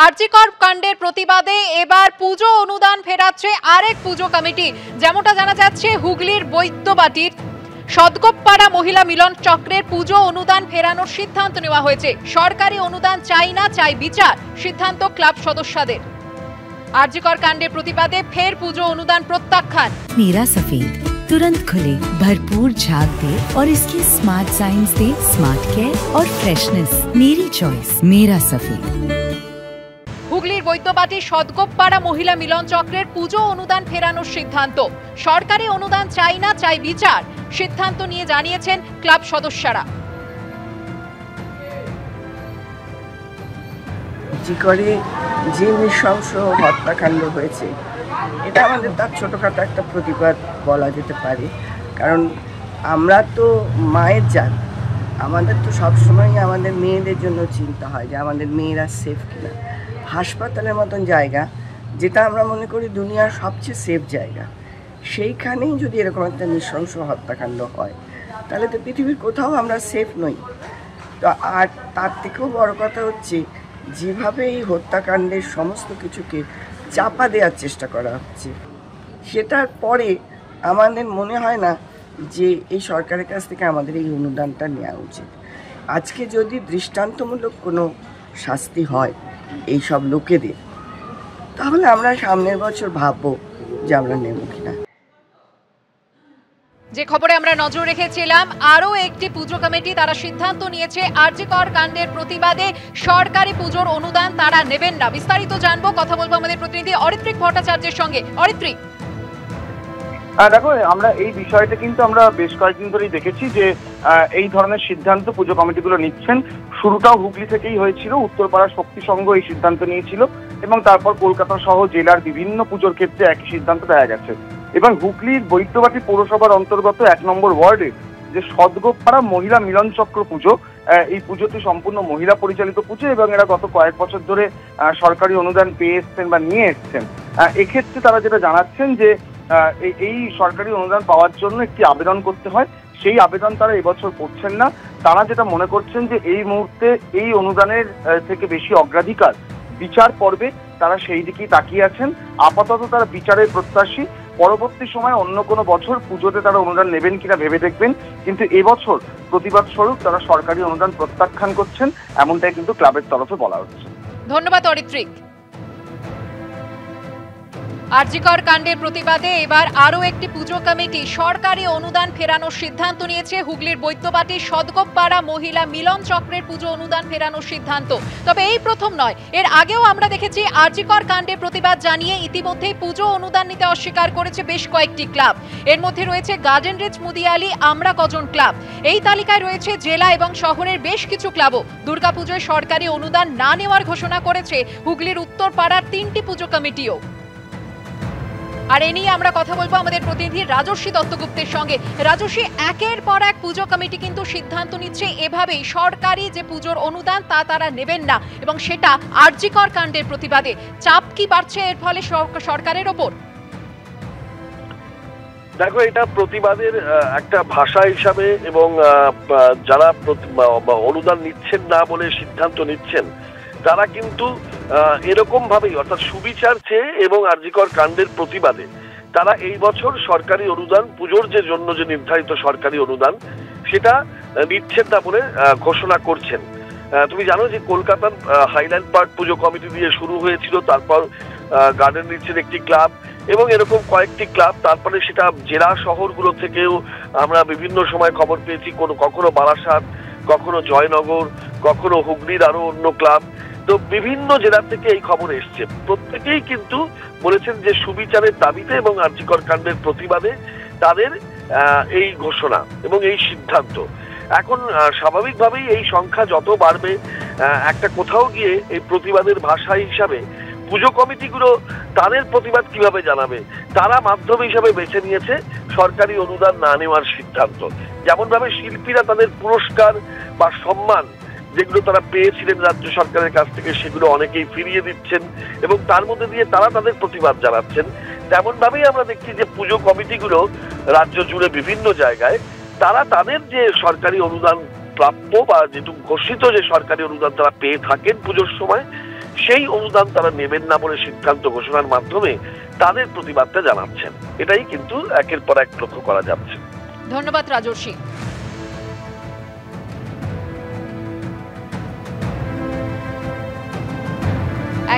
আরজিকর কাণ্ডের প্রতিবাদে এবার পুজো অনুদান ফেরাচ্ছে আরেক পুজো কমিটি। যেমনটা জানা যাচ্ছে, হুগলির বৈদ্যবাটির সদগোপপাড়া মহিলা মিলন চক্রের পুজো অনুদান ফেরানোর সিদ্ধান্ত নেওয়া হয়েছে। সরকারি অনুদান চাই না, চাই বিচার, সিদ্ধান্ত ক্লাব সদস্যদের। আরজিকর কাণ্ডের প্রতিবাদে ফের পুজো অনুদান প্রত্যাখ্যান। मेरा सफेद तुरंत खुले, भरपूर झाग दे और इसकी स्मार्ट साइंस दे स्मार्ट केयर और फ्रेशनेस। मेरी चॉइस मेरा सफेद। হুগলির বৈদ্যবাটির সদগোপপাড়া মহিলা মিলন চক্রের পুজো অনুদান ফেরানোর সিদ্ধান্ত। সরকারি অনুদান চাই না, চাই বিচার, সিদ্ধান্ত নিয়ে জানিয়েছেন ক্লাব সদস্যরা। আরজিকরে যে নৃশংস হত্যাকাণ্ড হয়েছে, এটা আমাদের তার ছোটোখাটো একটা প্রতিবাদ বলা যেতে পারে। কারণ আমরা তো মায়ের জাত, আমাদের তো সবসময় আমাদের মেয়েদের জন্য চিন্তা হয় যে আমাদের মেয়েরা সেফ কিনা। হাসপাতালের মতন জায়গা, যেটা আমরা মনে করি দুনিয়ার সবচেয়ে সেফ জায়গা, সেইখানেই যদি এরকম একটা নৃশংস হত্যাকাণ্ড হয়, তাহলে তো পৃথিবীর কোথাও আমরা সেফ নই। তো আর তার থেকেও বড় কথা হচ্ছে, যেভাবে এই হত্যাকাণ্ডের সমস্ত কিছুকে চাপা দেওয়ার চেষ্টা করা হচ্ছে, সেটার পরে আমাদের মনে হয় না যে এই সরকারের কাছ থেকে আমাদের এই অনুদানটা নেওয়া উচিত। আজকে যদি দৃষ্টান্তমূলক কোনো শাস্তি হয় এই সব লোকেদের, তাহলে আমরা সামনের বছর ভাববো যে আমরা নেব কিনা। যে খবরে আমরা নজর রেখেছিলাম, আরও একটি পুজো কমিটি তারা সিদ্ধান্ত নিয়েছে আরজিকর কাণ্ডের প্রতিবাদে সরকারি পুজোর অনুদান তারা নেবেন না। বিস্তারিত জানবো, কথা বলবো আমাদের প্রতিনিধি অরিত্রিক ভট্টাচার্যের সঙ্গে। অরিত্রিক, দেখো, আমরা এই বিষয়টা কিন্তু আমরা বেশ কয়েকদিন ধরেই দেখেছি যে এই ধরনের সিদ্ধান্ত পুজো কমিটিগুলো নিচ্ছেন। শুরুটাও হুগলি থেকেই হয়েছিল, উত্তরপাড়া শক্তি সংঘ এই সিদ্ধান্ত নিয়েছিল এবং তারপর কলকাতা সহ জেলার বিভিন্ন পুজোর ক্ষেত্রে একই সিদ্ধান্ত দেওয়া গেছে। এবং হুগলির বৈদ্যবাটি পৌরসভার অন্তর্গত 1 নম্বর ওয়ার্ডে যে সদগোপপাড়া মহিলা মিলন চক্র পুজো, এই পুজোটি সম্পূর্ণ মহিলা পরিচালিত পুজো এবং এরা গত কয়েক বছর ধরে সরকারি অনুদান পেয়ে এসছেন বা নিয়ে এসছেন। এক্ষেত্রে তারা যেটা জানাচ্ছেন যে এই সরকারি অনুদান পাওয়ার জন্য একটি আবেদন করতে হয়, সেই আবেদন তারা এবছর করছেন না। তারা যেটা মনে করছেন যে এই মুহূর্তে এই অনুদানের থেকে বেশি অগ্রাধিকার বিচার পর্বে, তারা সেই দিকেই তাকিয়ে আছেন। আপাতত তারা বিচারের প্রত্যাশী। পরবর্তী সময় অন্য কোনো বছর পুজোতে তারা অনুদান নেবেন কিনা ভেবে দেখবেন, কিন্তু এবছর প্রতিবাদ স্বরূপ তারা সরকারি অনুদান প্রত্যাখ্যান করছেন, এমনটাই কিন্তু ক্লাবের তরফে বলা হচ্ছে। ধন্যবাদ অরিত্রিক। আরজিকর কাণ্ডের প্রতিবাদে এবার আরও একটি পুজো কমিটি সরকারি অনুদান ফেরানোর সিদ্ধান্ত নিয়েছে। হুগলির বৈদ্যবাটি সদগোপপাড়া মহিলা মিলন চক্রের পুজো অনুদান ফেরানোর সিদ্ধান্ত। তবে এই প্রথম নয়, এর আগেও আমরা দেখেছি আরজিকর কাণ্ডের প্রতিবাদ জানিয়ে ইতিমধ্যেই পুজো অনুদান নিতে অস্বীকার করেছে বেশ কয়েকটি ক্লাব। এর মধ্যে রয়েছে গার্ডেন রিচ, মুদিয়ালি, আমরা কজন ক্লাব। এই তালিকায় রয়েছে জেলা এবং শহরের বেশ কিছু ক্লাবও। দুর্গাপুজোয় সরকারি অনুদান না নেওয়ার ঘোষণা করেছে হুগলির উত্তরপাড়ার 3টি পুজো কমিটিও। আর এ নিয়ে আমরা কথা বলবো আমাদের প্রতিনিধি রাজস্বী দত্তগুপ্তের সঙ্গে। রাজস্বী, একের পর এক পুজো কমিটি কিন্তু সিদ্ধান্ত নিচ্ছে এভাবেই সরকারি যে পুজোর অনুদান তা তারা নেবেন না, এবং সেটা আরজিকর কাণ্ডের প্রতিবাদে। চাপ কি বাড়ছে এর ফলে সরকারের ওপর? দেখো, এটা প্রতিবাদের একটা ভাষা হিসাবে, এবং যারা অনুদান নিচ্ছেন না বলে সিদ্ধান্ত নিচ্ছেন, তারা কিন্তু এরকম ভাবেই, অর্থাৎ সুবিচার চেয়ে এবং আরজিকর কাণ্ডের প্রতিবাদে তারা এই বছর সরকারি অনুদান, পুজোর যে জন্য যে নির্ধারিত সরকারি অনুদান, সেটা নিচ্ছেন না বলে ঘোষণা করছেন। তুমি জানো যে কলকাতার হাইল্যান্ড পার্ক পুজো কমিটি দিয়ে শুরু হয়েছিল, তারপর গার্ডেন রিচের একটি ক্লাব এবং এরকম কয়েকটি ক্লাব, তারপরে সেটা জেলা শহরগুলো থেকেও আমরা বিভিন্ন সময় খবর পেয়েছি, কখনো বারাসাত, কখনো জয়নগর, কখনো হুগলির আরো অন্য ক্লাব। তো বিভিন্ন জেলা থেকে এই খবর এসছে। প্রত্যেকেই কিন্তু বলেছেন যে সুবিচারের দাবিতে এবং আরজিকর কাণ্ডের প্রতিবাদে তাদের এই ঘোষণা এবং এই সিদ্ধান্ত। এখন স্বাভাবিকভাবেই এই সংখ্যা যত বাড়বে, একটা কোথাও গিয়ে এই প্রতিবাদের ভাষা হিসাবে পুজো কমিটিগুলো তাদের প্রতিবাদ কিভাবে জানাবে, তারা মাধ্যম হিসাবে বেছে নিয়েছে সরকারি অনুদান না নেওয়ার সিদ্ধান্ত। যেমন ভাবে শিল্পীরা তাদের পুরস্কার বা সম্মান যেগুলো তারা পেয়েছিলেন রাজ্য সরকারের কাছ থেকে, সেগুলো অনেকেই ফিরিয়ে দিচ্ছেন এবং তার মধ্যে দিয়ে তারা তাদের প্রতিবাদ জানাচ্ছেন, তেমন ভাবেই আমরা দেখছি যে পুজো কমিটিগুলো রাজ্য জুড়ে বিভিন্ন জায়গায় তারা তাদের যে সরকারি অনুদান প্রাপ্য বা যেটুকু ঘোষিত যে সরকারি অনুদান তারা পেয়ে থাকেন পুজোর সময়, সেই অনুদান তারা নেবেন না বলে সিদ্ধান্ত ঘোষণার মাধ্যমে তাদের প্রতিবাদটা জানাচ্ছেন। এটাই কিন্তু একের পর এক লক্ষ্য করা যাচ্ছে। ধন্যবাদ রাজর্ষি।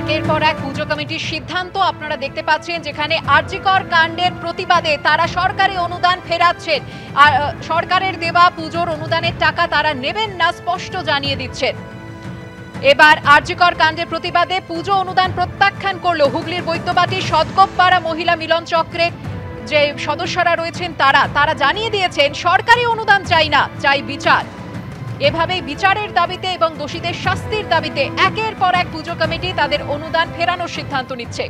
একের পর এক পুজো কমিটির সিদ্ধান্ত আপনারা দেখতে পাচ্ছেন, যেখানে আরজিকর কাণ্ডের প্রতিবাদে তারা সরকারি অনুদান ফেরাচ্ছেন। আর সরকারের দেওয়া পুজোর অনুদানের টাকা তারা নেবেন না স্পষ্ট জানিয়ে দিচ্ছেন। এবার আরজিকর কাণ্ডের প্রতিবাদে পুজো অনুদান প্রত্যাখ্যান করলো হুগলির বৈদ্যবাটির সদগোপপাড়া মহিলা মিলন চক্রের যে সদস্যরা রয়েছেন তারা জানিয়ে দিয়েছেন সরকারি অনুদান চাই না, চাই বিচার। এভাবেই বিচারের দাবিতে এবং দোষীদের শাস্তির দাবিতে একের পর এক পুজো কমিটি তাদের অনুদান ফেরানোর সিদ্ধান্ত নিচ্ছে।